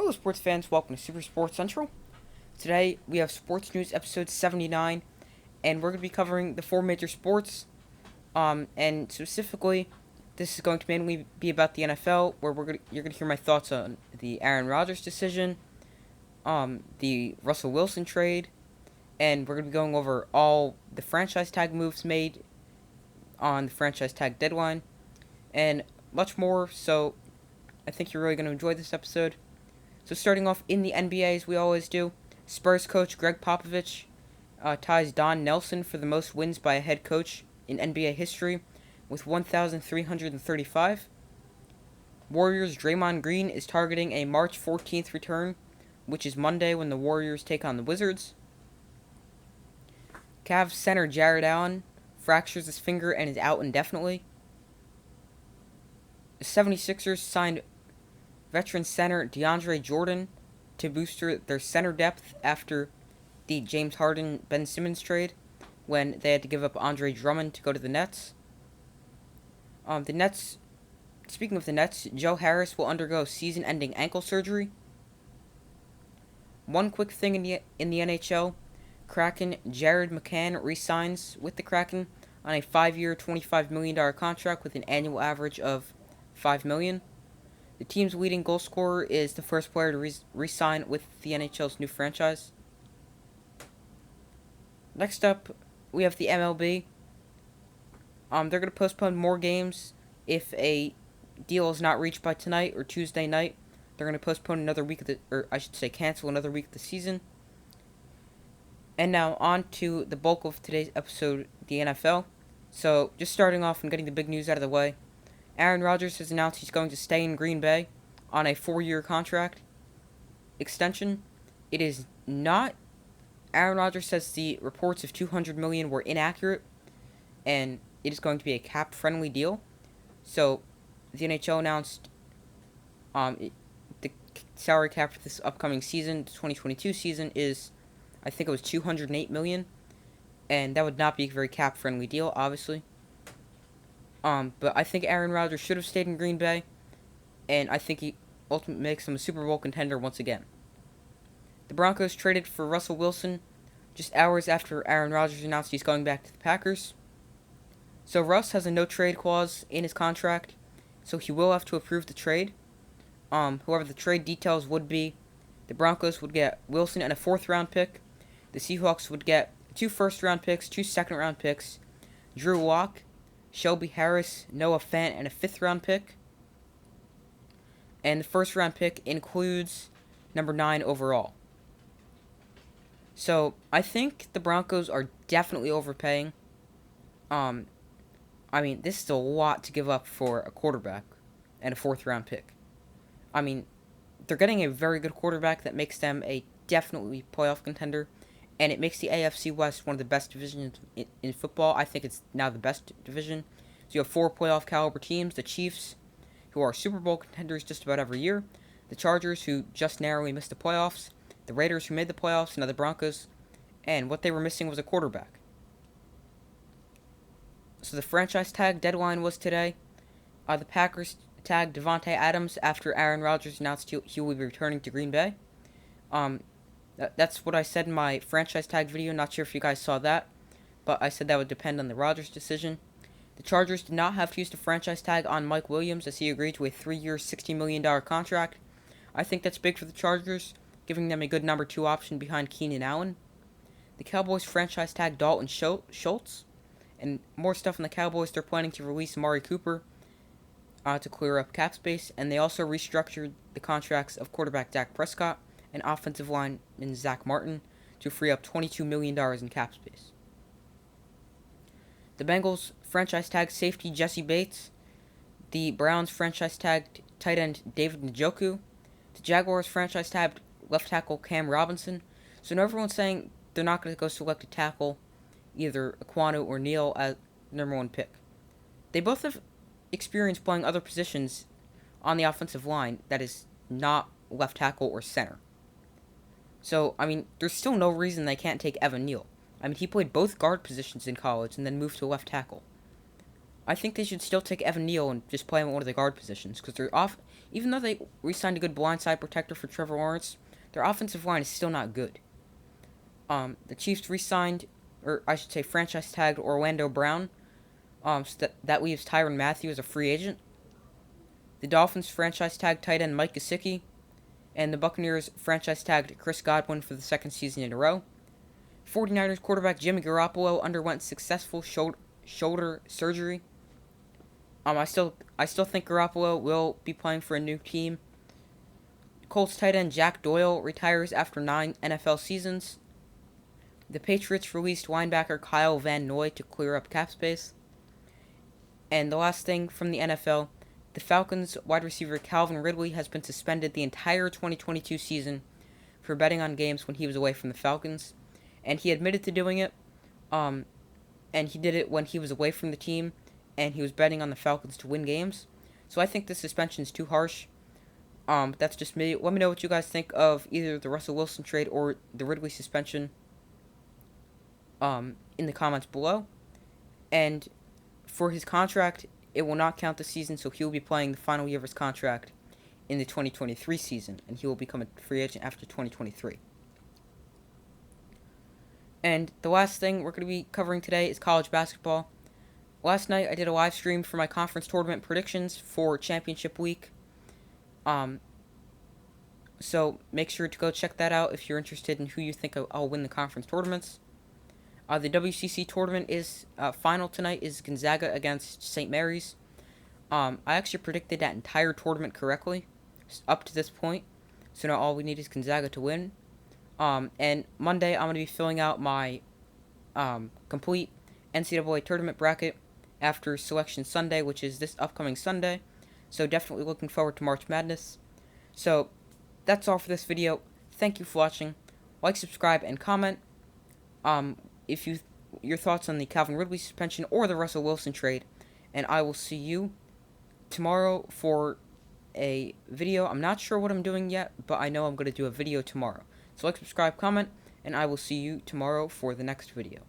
Hello, sports fans. Welcome to Super Sports Central. Today, we have Sports News episode 79, and we're going to be covering the four major sports. And specifically, this is going to mainly be about the NFL, where you're going to hear my thoughts on the Aaron Rodgers decision, the Russel Wilson trade, and we're going to be going over all the franchise tag moves made on the franchise tag deadline, and much more. So, I think you're really going to enjoy this episode. So starting off in the NBA, as we always do, Spurs coach Greg Popovich ties Don Nelson for the most wins by a head coach in NBA history with 1,335. Warriors' Draymond Green is targeting a March 14th return, which is Monday when the Warriors take on the Wizards. Cavs center Jared Allen fractures his finger and is out indefinitely. The 76ers signed veteran center DeAndre Jordan to booster their center depth after the James Harden-Ben Simmons trade when they had to give up Andre Drummond to go to the Nets. Speaking of the Nets, Joe Harris will undergo season-ending ankle surgery. One quick thing in the NHL, Kraken Jared McCann re-signs with the Kraken on a 5-year, $25 million contract with an annual average of $5 million. The team's leading goal scorer is the first player to re-sign with the NHL's new franchise. Next up, we have the MLB. They're going to postpone more games if a deal is not reached by tonight or Tuesday night. They're going to postpone another week cancel another week of the season. And now on to the bulk of today's episode, the NFL. So, just starting off and getting the big news out of the way. Aaron Rodgers has announced he's going to stay in Green Bay on a 4-year contract extension. It is not. Aaron Rodgers says the reports of $200 million were inaccurate, and it is going to be a cap-friendly deal. So, the NHL announced the salary cap for this upcoming season, the 2022 season, is, I think it was $208 million, and that would not be a very cap-friendly deal, obviously. But I think Aaron Rodgers should have stayed in Green Bay, and I think he ultimately makes him a Super Bowl contender once again. The Broncos traded for Russel Wilson just hours after Aaron Rodgers announced he's going back to the Packers. So Russ has a no-trade clause in his contract, so he will have to approve the trade. However, the trade details would be the Broncos would get Wilson and a 4th-round pick. The Seahawks would get 2 first-round picks, 2 second-round picks, Drew Lock, Shelby Harris, Noah Fant, and a 5th-round pick. And the 1st-round pick includes number 9 overall. So, I think the Broncos are definitely overpaying. This is a lot to give up for a quarterback and a 4th-round pick. They're getting a very good quarterback that makes them a definitely playoff contender. And it makes the AFC West one of the best divisions in football. I think it's now the best division. So you have 4 playoff caliber teams. The Chiefs, who are Super Bowl contenders just about every year. The Chargers, who just narrowly missed the playoffs. The Raiders, who made the playoffs. And now the Broncos. And what they were missing was a quarterback. So the franchise tag deadline was today. The Packers tagged Devontae Adams after Aaron Rodgers announced he will be returning to Green Bay. That's what I said in my franchise tag video. Not sure if you guys saw that, but I said that would depend on the Rodgers decision. The Chargers did not have to use the franchise tag on Mike Williams as he agreed to a 3-year, $60 million contract. I think that's big for the Chargers, giving them a good number 2 option behind Keenan Allen. The Cowboys franchise tag Dalton Schultz, and more stuff on the Cowboys. They're planning to release Amari Cooper to clear up cap space, and they also restructured the contracts of quarterback Dak Prescott and offensive lineman Zach Martin to free up $22 million in cap space. The Bengals franchise tag safety Jesse Bates. The Browns franchise tagged tight end David Njoku. The Jaguars franchise tagged left tackle Cam Robinson. So now everyone's saying they're not going to go select a tackle, either Aquanu or Neal, as number 1 pick. They both have experience playing other positions on the offensive line that is not left tackle or center. So, there's still no reason they can't take Evan Neal. He played both guard positions in college and then moved to left tackle. I think they should still take Evan Neal and just play him at one of the guard positions, because even though they re-signed a good blindside protector for Trevor Lawrence, their offensive line is still not good. The Chiefs re-signed, or I should say franchise tagged Orlando Brown, so that leaves Tyrann Mathieu as a free agent. The Dolphins franchise tagged tight end Mike Gesicki, and the Buccaneers franchise tagged Chris Godwin for the second season in a row. 49ers quarterback Jimmy Garoppolo underwent successful shoulder surgery. I still think Garoppolo will be playing for a new team. Colts tight end Jack Doyle retires after 9 NFL seasons. The Patriots released linebacker Kyle Van Noy to clear up cap space. And the last thing from the NFL, the Falcons wide receiver Calvin Ridley has been suspended the entire 2022 season for betting on games when he was away from the Falcons. And he admitted to doing it. And he did it when he was away from the team, and he was betting on the Falcons to win games. So I think the suspension is too harsh. That's just me. Let me know what you guys think of either the Russell Wilson trade or the Ridley suspension in the comments below. And for his contract, it will not count the season, so he will be playing the final year of his contract in the 2023 season, and he will become a free agent after 2023. And the last thing we're going to be covering today is college basketball. Last night, I did a live stream for my conference tournament predictions for championship week. So make sure to go check that out if you're interested in who you think I'll win the conference tournaments. The WCC tournament is final tonight is Gonzaga against St. Mary's. I actually predicted that entire tournament correctly up to this point. So now all we need is Gonzaga to win. And Monday I'm going to be filling out my complete NCAA tournament bracket after Selection Sunday, which is this upcoming Sunday. So definitely looking forward to March Madness. So that's all for this video. Thank you for watching. Like, subscribe, and comment. If your thoughts on the Calvin Ridley suspension or the Russell Wilson trade, and I will see you tomorrow for a video. I'm not sure what I'm doing yet, but I know I'm going to do a video tomorrow. So like, subscribe, comment, and I will see you tomorrow for the next video.